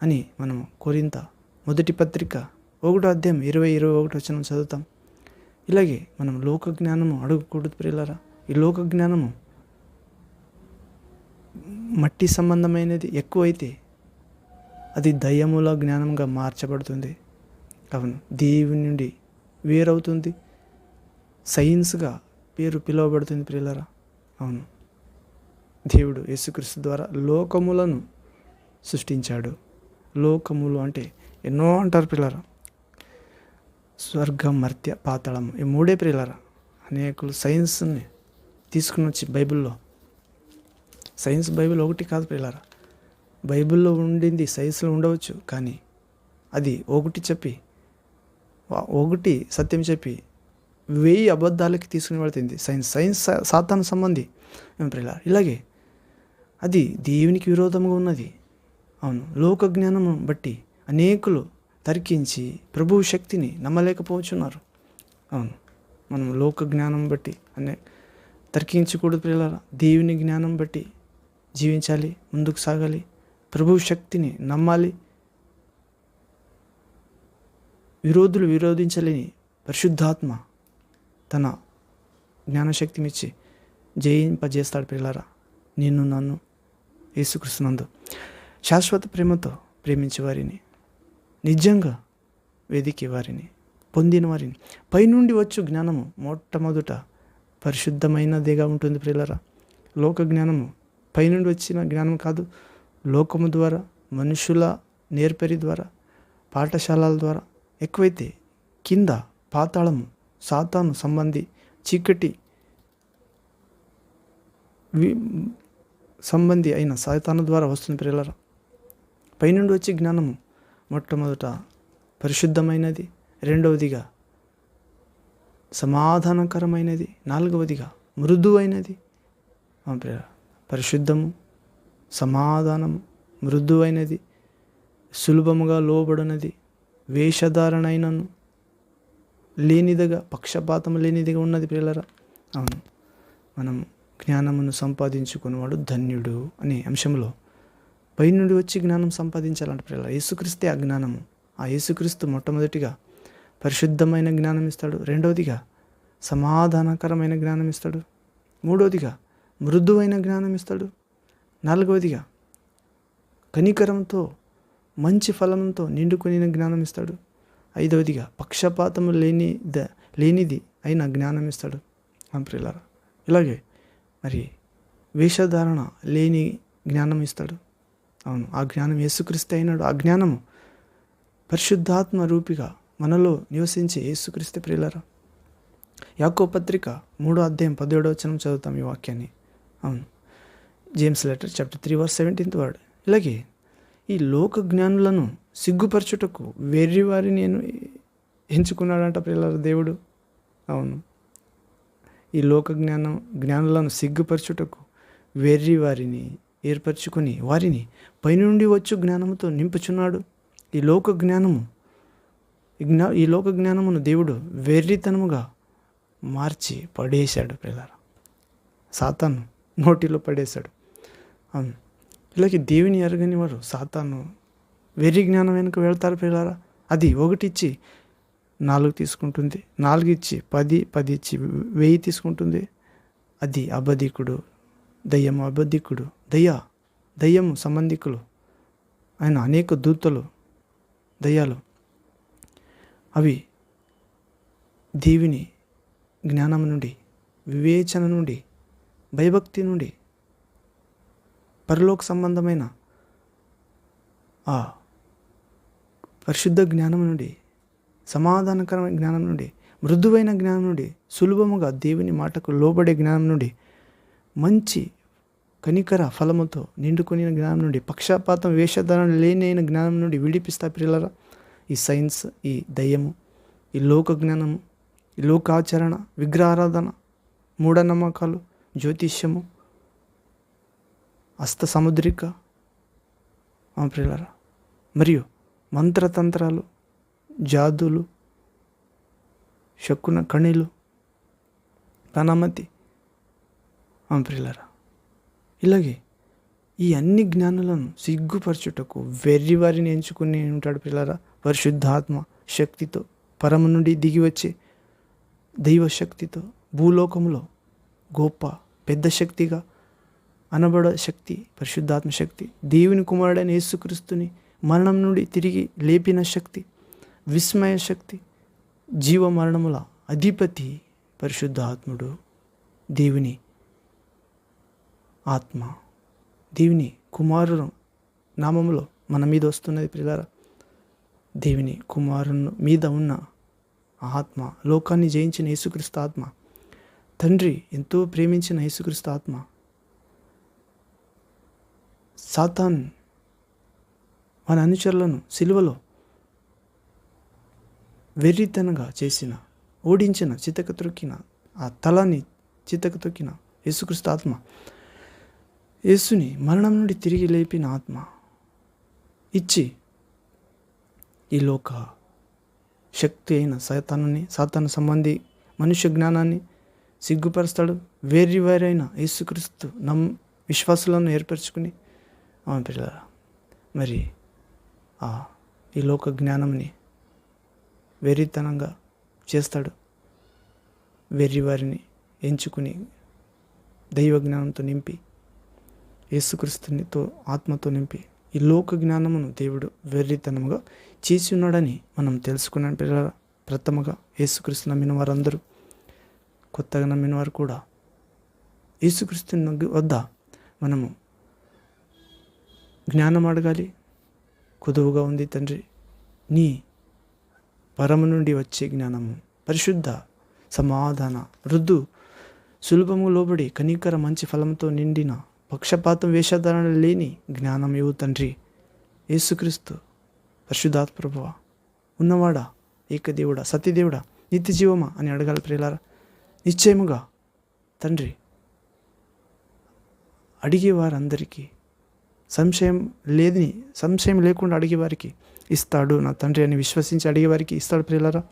అని మనం కొరింథ మొదటి పత్రిక 1వ అధ్యాయం 20-21 వచనం చదువుతాం. ఇలాగే మనం లోక జ్ఞానము అడగకూడదు ప్రియులారా. ఈ లోక జ్ఞానము మట్టి సంబంధమైనది ఎక్కువైతే అది దయ్యముల జ్ఞానంగా మార్చబడుతుంది. అవును, దేవుని నుండి వేరవుతుంది, సైన్స్గా పేరు పిలువబడుతుంది ప్రియులారా. అవును, దేవుడు యేసుక్రీస్తు ద్వారా లోకములను సృష్టించాడు. లోకములు అంటే ఎన్నో అంటారు ప్రియులారా. స్వర్గం, మర్త్య, పాతాళం, ఈ మూడే ప్రియులారా. అనేకులు సైన్స్ని తీసుకుని వచ్చి బైబిల్ ఒకటి కాదు ప్రియులారా. బైబిల్లో ఉండింది సైన్స్లో ఉండవచ్చు, కానీ అది ఒకటి సత్యం చెప్పి 1000 అబద్ధాలకి తీసుకుని వెళ్తుంది సైన్స్ సాతాను సంబంధి ప్రియులారా. ఇలాగే అది దేవునికి విరోధంగా ఉన్నది. అవును, లోక జ్ఞానము బట్టి అనేకులు తర్కించి ప్రభువు శక్తిని నమ్మలేకపోతున్నారు. అవును, మనం లోక జ్ఞానం బట్టి తర్కించకూడదు ప్రియులారా. దేవుని జ్ఞానం బట్టి జీవించాలి, ముందుకు సాగాలి, ప్రభువు శక్తిని నమ్మాలి. విరోధులు విరోధించలేని పరిశుద్ధాత్మ తన జ్ఞానశక్తినిచ్చి జయింపజేస్తాడు ప్రియులారా. నిన్ను నన్ను యేసుక్రీస్తునందు శాశ్వత ప్రేమతో ప్రేమించే వారిని, నిజంగా వెదికే వారిని, పొందిన వారిని పైనుండి వచ్చు జ్ఞానము మొట్టమొదట పరిశుద్ధమైనదిగా ఉంటుంది ప్రియులారా. లోక జ్ఞానము పైనుండి వచ్చిన జ్ఞానం కాదు. లోకము ద్వారా, మనుషుల నేర్పరి ద్వారా, పాఠశాలల ద్వారా ఎక్కువైతే కింద పాతాళము, సాతాను సంబంధి, చీకటి సంబంధి అయిన సాతాను ద్వారా వస్తుంది ప్రియులారా. పైనుండి వచ్చే జ్ఞానము మొట్టమొదట పరిశుద్ధమైనది, రెండవదిగా సమాధానకరమైనది, నాలుగవదిగా మృదువైనది. పరిశుద్ధము, సమాధానము, మృదువైనది, సులభముగా లోబడినది, వేషధారణైనను లేనిదిగా, పక్షపాతం లేనిదిగా ఉన్నది ప్రియులారా. అవును, మనం జ్ఞానమును సంపాదించుకునేవాడు ధన్యుడు అనే అంశంలో పైనుండి వచ్చి జ్ఞానం సంపాదించాలంటే ప్రియులారా. యేసుక్రీస్తే ఆ జ్ఞానము. ఆ యేసుక్రీస్తు మొట్టమొదటిగా పరిశుద్ధమైన జ్ఞానం ఇస్తాడు, రెండవదిగా సమాధానకరమైన జ్ఞానం ఇస్తాడు, మూడవదిగా మృదువైన జ్ఞానం ఇస్తాడు, నాలుగవదిగా కనికరంతో మంచి ఫలంతో నిండుకొనిన జ్ఞానం ఇస్తాడు, ఐదవదిగా పక్షపాతము లేనిది అయిన జ్ఞానం ఇస్తాడు ప్రియులారా. ఇలాగే మరి వేషధారణ లేని జ్ఞానం ఇస్తాడు. అవును, ఆ జ్ఞానం యేసుక్రీస్తు అయినాడు. ఆ జ్ఞానము పరిశుద్ధాత్మ రూపిగా మనలో నివసించే యేసుక్రీస్తు ప్రియులారా. యాకోబు పత్రిక 3వ అధ్యాయం 17వ వచనం చదువుతాం ఈ వాక్యాన్ని. అవును, James letter chapter 3 verse 17th. ఇలాగే ఈ లోక జ్ఞానులను సిగ్గుపరచుటకు వెర్రి వారిని నేను ఎంచుకున్నాడంట ప్రియులారా దేవుడు. అవును, ఈ లోక జ్ఞానులను సిగ్గుపరచుటకు వెర్రి వారిని ఏర్పరచుకొని వారిని పైనుండి వచ్చు జ్ఞానముతో నింపుచున్నాడు. ఈ లోక జ్ఞానమును దేవుడు వెర్రితనముగా మార్చి పడేశాడు ప్రియులారా. సాతాను నోటిలో పడేశాడు. అవును, ఇలాగే దేవుని ఎరగని వారు సాతాను వెర్రి జ్ఞానం వెనుక వెళ్తారు ప్రియులారా. అది 1 ఇచ్చి 4 తీసుకుంటుంది, 4 ఇచ్చి 10, 10 ఇచ్చి 1000 తీసుకుంటుంది. అది అబద్ధికుడు, దయ్యము అబద్ధికుడు, దయ్యము సంబంధికులు ఆయన అనేక దూతలు, దయ్యాలు, అవి దేవుని జ్ఞానం నుండి, వివేచన నుండి, భయభక్తి నుండి, పరలోక సంబంధమైన ఆ పరిశుద్ధ జ్ఞానం నుండి, సమాధానకరమైన జ్ఞానం నుండి, మృదువైన జ్ఞానం నుండి, సులభముగా దేవుని మాటకు లోబడే జ్ఞానం నుండి, మంచి కనికర ఫలముతో నిండుకొని జ్ఞానం నుండి, పక్షపాతం వేషధారణ లేనైన జ్ఞానం నుండి విడిపిస్తా ప్రియులారా. ఈ సైన్స్, ఈ దయ్యము, ఈ లోక జ్ఞానము, ఈ లోకాచరణ, విగ్రహారాధన, మూఢనమ్మకాలు, జ్యోతిష్యము, హస్త సముద్రిక ప్రియులారా, మరియు మంత్రతంత్రాలు, జాదులు, శకున కణిలు, పనమతి ప్రియులారా. ఇలాగే ఈ అన్ని జ్ఞానులను సిగ్గుపరచుటకు వెర్రి వారిని ఎంచుకుని ఉంటాడు ప్రియులారా. పరిశుద్ధాత్మ శక్తితో పరము నుండి దిగి వచ్చే దైవశక్తితో భూలోకంలో గొప్ప పెద్ద శక్తిగా అనబడ శక్తి, పరిశుద్ధాత్మ శక్తి, దేవుని కుమారుడైన యేసుక్రీస్తుని మరణం నుండి తిరిగి లేపిన శక్తి, విస్మయ శక్తి, జీవ మరణముల అధిపతి పరిశుద్ధ ఆత్ముడు, దేవుని ఆత్మ, దేవుని కుమారుడు నామములో మన మీద వస్తున్నది ప్రియులారా. దేవుని కుమారుని మీద ఉన్న ఆత్మ, లోకాన్ని జయించిన యేసుక్రీస్తు ఆత్మ, తండ్రి ఎంతో ప్రేమించిన యేసుక్రీస్తు ఆత్మ, సాతాన్ మన అనుచరులను సిలువలో వెర్రితనంగా చేసిన, ఓడించిన, చితక త్రొక్కిన, ఆ తలని చితక తొక్కిన యేసుక్రీస్తు ఆత్మ, యేసుని మరణం నుండి తిరిగి లేపిన ఆత్మ ఇచ్చి ఈ లోక శక్తి అయిన సాతాను సంబంధి మనుష్య జ్ఞానాన్ని సిగ్గుపరుస్తాడు. వేరైన యేసుక్రీస్తు విశ్వాసులను ఏర్పరచుకుని పిల్లరా మరి ఈ లోక జ్ఞానంని వెర్రితనంగా చేస్తాడు. వెర్రి వారిని ఎంచుకుని దైవ జ్ఞానంతో నింపి, యేసుక్రీస్తునితో ఆత్మతో నింపి ఈ లోక జ్ఞానమును దేవుడు వెర్రితనముగా చేసి ఉన్నాడని మనం తెలుసుకున్నాం పిల్లల. ప్రథమగా యేసుక్రీస్తు నమ్మిన వారందరూ, కొత్తగా నమ్మిన వారు కూడా యేసుక్రీస్తు వద్ద మనము జ్ఞానం అడగాలి. కొదువుగా ఉంది తండ్రి, నీ పరము నుండి వచ్చే జ్ఞానము, పరిశుద్ధ సమాధాన వృద్ధు సులభము లోబడి కనికర మంచి ఫలంతో నిండిన పక్షపాతం వేషధారణ లేని జ్ఞానం ఇవ్వు తండ్రి. యేసుక్రీస్తు పరిశుద్ధాత్మ ప్రభువా, ఉన్నవాడా, ఏకదేవుడా, సత్యదేవుడా, నిత్య జీవమా అని అడగాలి ప్రియులారా. నిశ్చయముగా తండ్రి అడిగేవారందరికీ సంశయం లేకుండా అడిగేవారికి ఇస్తాడు నా తండ్రి అని విశ్వసించి అడిగేవారికి ఇస్తాడు ప్రియులారా.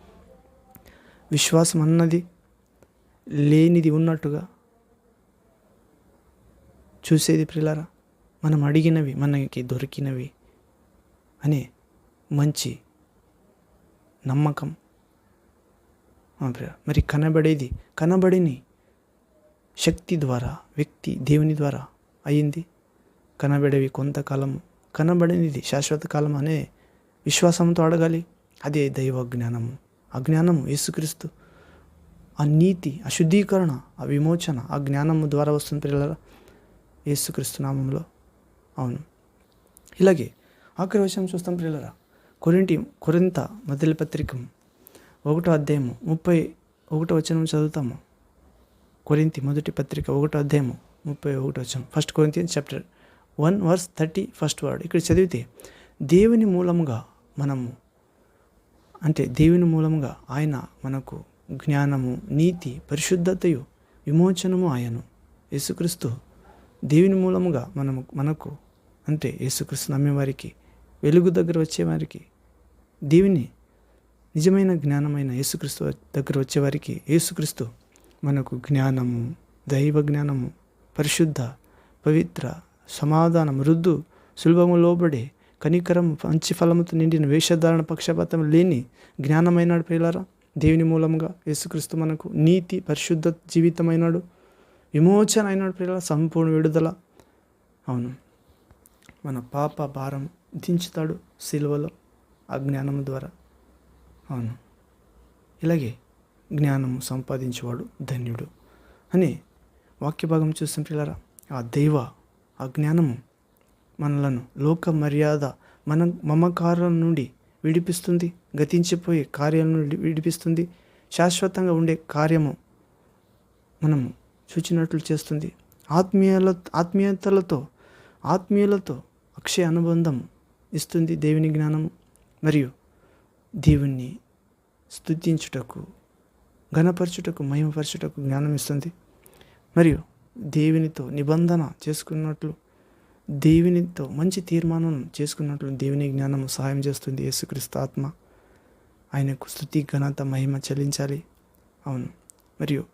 విశ్వాసం అన్నది లేనిది ఉన్నట్టుగా చూసేది ప్రియులారా. మనం అడిగినవి మనకి దొరికినవి అనే మంచి నమ్మకం. మరి కనబడిని శక్తి ద్వారా, వ్యక్తి దేవుని ద్వారా అయ్యింది. కనబడేవి కొంతకాలము, కనబడినది శాశ్వత కాలం అనే విశ్వాసంతో అడగాలి. అదే దైవ జ్ఞానము. ఆ జ్ఞానము యేసుక్రీస్తు, ఆ నీతి, ఆ శుద్ధీకరణ, ఆ విమోచన ఆ జ్ఞానము ద్వారా వస్తుంది పిల్లల, యేసుక్రీస్తు నామంలో. అవును. ఇలాగే ఆఖరి వచనం చూస్తాం పిల్లల. కొరింథ మొదటి పత్రిక 1వ అధ్యాయము 31వ వచనం చదువుతాము. కొరింథీ మొదటి పత్రిక 1వ అధ్యాయము 31వ వచనం. 1 Corinthians chapter 1 verse 30 first word. ఇక్కడ చదివితే దేవుని మూలముగా మనము, అంటే దేవుని మూలముగా ఆయన మనకు జ్ఞానము, నీతి, పరిశుద్ధతయు, విమోచనము ఆయను. యేసుక్రీస్తు దేవుని మూలముగా మనకు అంటే యేసుక్రీస్తు నమ్మేవారికి, వెలుగు దగ్గర వచ్చేవారికి, దేవుని నిజమైన జ్ఞానమైన యేసుక్రీస్తు దగ్గర వచ్చేవారికి యేసుక్రీస్తు మనకు జ్ఞానము, దైవ జ్ఞానము, పరిశుద్ధ, పవిత్ర, సమాధానం, మృదు, సులభము లోబడే, కనికరం, మంచి ఫలముతో నిండిన, వేషధారణ, పక్షపాతం లేని జ్ఞానమైనాడు ప్రియులారా. దేవుని మూలంగా యేసుక్రీస్తు మనకు నీతి, పరిశుద్ధ జీవితమైనాడు, విమోచన అయినాడు ప్రియులారా, సంపూర్ణ విడుదల. అవును, మన పాప భారం దించుతాడు సిలువలో ఆ జ్ఞానము ద్వారా. అవును, ఇలాగే జ్ఞానము సంపాదించేవాడు ధన్యుడు అని వాక్య భాగం చూస్తాం పిల్లరా. ఆ జ్ఞానము మనలను లోక మర్యాద, మమకారం నుండి విడిపిస్తుంది, గతించిపోయే కార్యాల నుండి విడిపిస్తుంది, శాశ్వతంగా ఉండే కార్యము మనము సూచినట్లు చేస్తుంది. ఆత్మీయులతో అక్షయ అనుబంధం ఇస్తుంది దేవుని జ్ఞానము. మరియు దేవుణ్ణి స్తుతించుటకు, ఘనపరచుటకు, మహిమపరచుటకు జ్ఞానం ఇస్తుంది. మరియు దేవునితో నిబంధన చేసుకున్నట్లు, దేవునితో మంచి తీర్మానం చేసుకున్నట్లు దేవుని జ్ఞానము సహాయం చేస్తుంది. యేసుక్రీస్తు ఆత్మ, ఆయనకు స్తుతి, ఘనత, మహిమ చెల్లించాలి. అవును, మరియు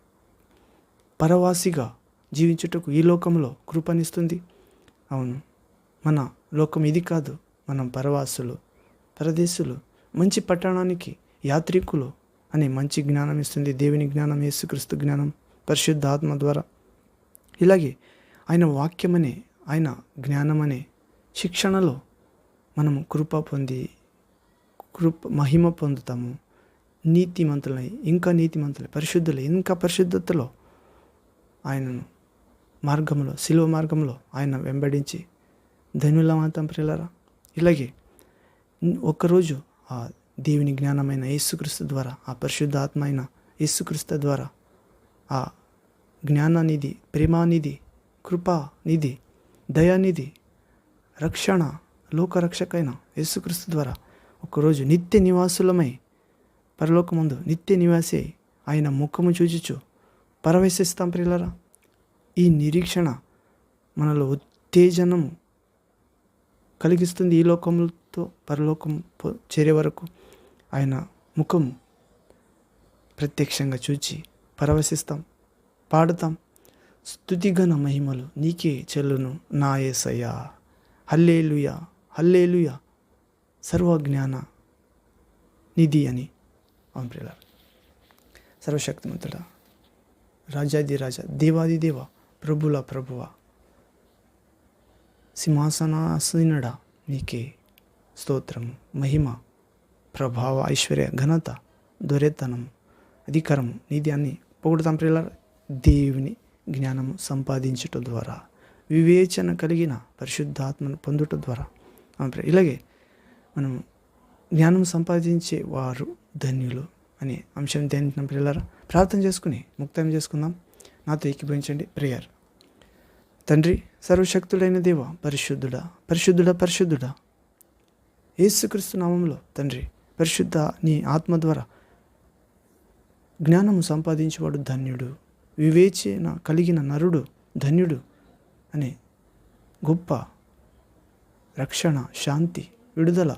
పరవాసిగా జీవించుటకు ఈ లోకంలో కృపనిస్తుంది. అవును, మన లోకం ఇది కాదు, మనం పరవాసులు, పరదేశులు, మంచి పట్టణానికి యాత్రికులు అనే మంచి జ్ఞానం ఇస్తుంది దేవుని జ్ఞానం, యేసుక్రీస్తు జ్ఞానం, పరిశుద్ధ ఆత్మ ద్వారా. ఇలాగే ఆయన వాక్యమనే, ఆయన జ్ఞానమనే శిక్షణలో మనము కృప పొంది మహిమ పొందుతాము. నీతిమంతులై ఇంకా నీతిమంతులై, పరిశుద్ధులై ఇంకా పరిశుద్ధతలో ఆయనను మార్గంలో, శిలువ మార్గంలో ఆయన వెంబడించి ధన్యులమవుతాం ప్రియులారా. ఇలాగే ఒక్కరోజు ఆ దేవుని జ్ఞానమైన యేసుక్రీస్తు ద్వారా, ఆ పరిశుద్ధ ఆత్మ అయిన యేసుక్రీస్తు ద్వారా, ఆ జ్ఞానానిధి, ప్రేమానిధి, కృపానిధి, దయానిధి, రక్షణ, లోకరక్షకైన యేసుక్రీస్తు ద్వారా ఒకరోజు నిత్య నివాసులమై పరలోకమందు నిత్య నివాసి ఆయన ముఖము చూచుచు పరవేశిస్తాం ప్రియులారా. ఈ నిరీక్షణ మనలో ఉత్తేజనము కలిగిస్తుంది. ఈ లోకంతో పరలోకం చేరే వరకు ఆయన ముఖం ప్రత్యక్షంగా చూచి పరవశిస్తాం, పాడుతాం. స్తుతిగణ మహిమలు నీకే చెల్లును నా యేసయ్యా, హల్లెలూయా హల్లెలూయా, సర్వజ్ఞాన నిధి అని. అవును ప్రియులారా, సర్వశక్తిమంతుడా, రాజాది రాజా, దేవాది దేవ, ప్రభుల ప్రభువ, సింహాసనాసీనుడా, నీకే స్తోత్రము, మహిమ, ప్రభావ, ఐశ్వర్య, ఘనత, దొరెతనము, అధికారము నీది అని పొగుడుతాం ప్రియులారా. దేవుని జ్ఞానము సంపాదించుట ద్వారా, వివేచన కలిగిన పరిశుద్ధాత్మను పొందుట ద్వారా, ఇలాగే మనం జ్ఞానం సంపాదించే వారు ధన్యులు అనే అంశం ధ్యానించిన ప్రియులారా. ప్రార్థన చేసుకుని ముక్తాయం చేసుకుందాం. నాతో ఏకీభవించండి. ప్రేయర్. తండ్రి, సర్వశక్తుడైన దేవ, పరిశుద్ధుడా పరిశుద్ధుడా పరిశుద్ధుడా, యేసుక్రీస్తు నామములో తండ్రి, పరిశుద్ధ నీ ఆత్మ ద్వారా జ్ఞానము సంపాదించేవాడు ధన్యుడు, వివేచన కలిగిన నరుడు ధన్యుడు అనే గొప్ప రక్షణ, శాంతి, విడుదల,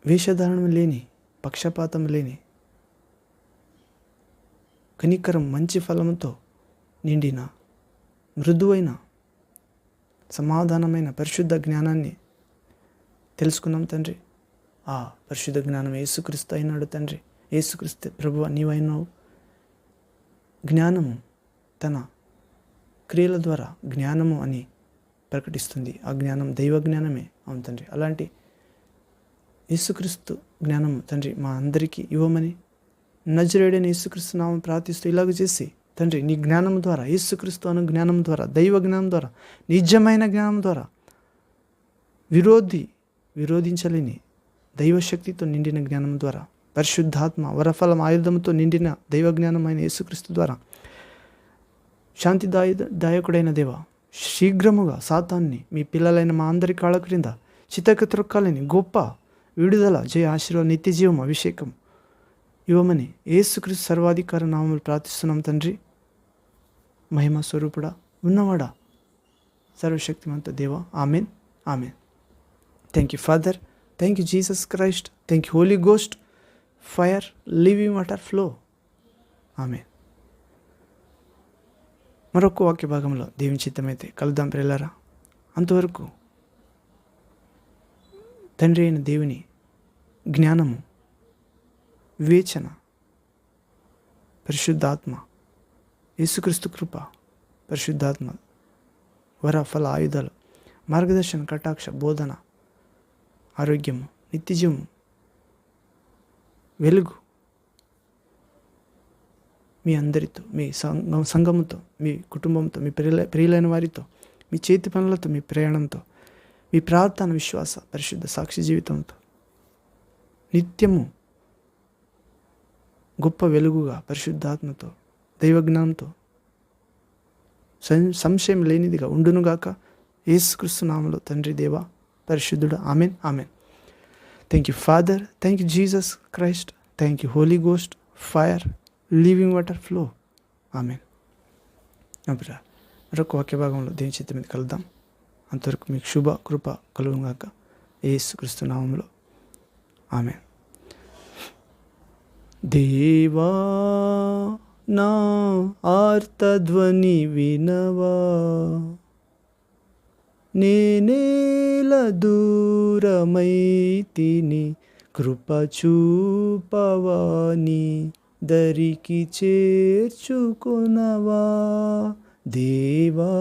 వేషధారణం లేని, పక్షపాతం లేని, కనికరం, మంచి ఫలముతో నిండిన, మృదువైన, సమాధానమైన పరిశుద్ధ జ్ఞానాన్ని తెలుసుకున్నాం తండ్రి. ఆ పరిశుద్ధ జ్ఞానం యేసుక్రీస్తు అయినాడు తండ్రి. యేసుక్రీస్తు ప్రభువా నీవైనావు. జ్ఞానము తన క్రియల ద్వారా జ్ఞానము అని ప్రకటిస్తుంది. ఆ జ్ఞానం దైవ జ్ఞానమే. అవును తండ్రి, అలాంటి యేసుక్రీస్తు జ్ఞానము తండ్రి మా అందరికీ ఇవ్వమని నజరేయుడైన యేసుక్రీస్తు నామం ప్రార్థిస్తూ ఇలాగ చేసి తండ్రి, నీ జ్ఞానం ద్వారా, యేసుక్రీస్తు అను జ్ఞానం ద్వారా, దైవ జ్ఞానం ద్వారా, నిజమైన జ్ఞానం ద్వారా, విరోధించలేని దైవశక్తితో నిండిన జ్ఞానం ద్వారా, పరిశుద్ధాత్మ వరఫలం ఆయుధంతో నిండిన దైవ జ్ఞానమైన యేసుక్రీస్తు ద్వారా, శాంతిదాయకుడైన దేవ, శీఘ్రముగా సాతాన్ని మీ పిల్లలైన మా అందరి కాళ్ళ క్రింద చితక త్రొక్కాలని గొప్ప విడుదల, జయ, ఆశీర్వాద, నిత్య జీవం, అభిషేకం ఇవ్వమని యేసుక్రీస్తు సర్వాధికార నామములు ప్రార్థిస్తున్నాం తండ్రి. మహిమ స్వరూపుడా, ఉన్నవాడా, సర్వశక్తిమంత దేవ. Amen amen. Thank you father, thank you Jesus Christ, thank you Holy Ghost, fire, living water flow. Amen. మరొక వాక్య భాగంలో దేవుని చిత్తమైతే కలుద్దాం ప్రియులారా. అంతవరకు తండ్రి అయిన దేవుని జ్ఞానము, వివేచన, పరిశుద్ధాత్మ, యేసుక్రీస్తు కృప, పరిశుద్ధాత్మ వర ఫల ఆయుధాలు, మార్గదర్శన, కటాక్ష, బోధన, ఆరోగ్యము, నిత్యజీవము, వెలుగు మీ అందరితో, మీ సంఘముతో, మీ కుటుంబంతో, మీ ప్రియులైన వారితో, మీ చేతి పనులతో, మీ ప్రయాణంతో, మీ ప్రార్థన, విశ్వాస, పరిశుద్ధ సాక్షి జీవితంతో నిత్యము గొప్ప వెలుగుగా పరిశుద్ధాత్మతో, దైవజ్ఞానంతో, సంశయం లేనిదిగా ఉండునుగాక. యేసుక్రీస్తు నామములో తండ్రి, దేవ, పరిశుద్ధుడు. Amen amen. Thank you father, thank you Jesus Christ, thank you Holy Ghost, fire, living water flow. Amen. మరొక వాక్య భాగంలో దేవుని చిత్తం మీద కలుద్దాం. అంతవరకు మీకు శుభ కృప కలుగుగాక. యేసుక్రీస్తు నామములో ఆమెన్. దేవా నా ఆర్తధ్వని వినవా, నేనేల దూరమైతిని, కృప చూపవాని దరికి చేర్చుకొనవా. దేవా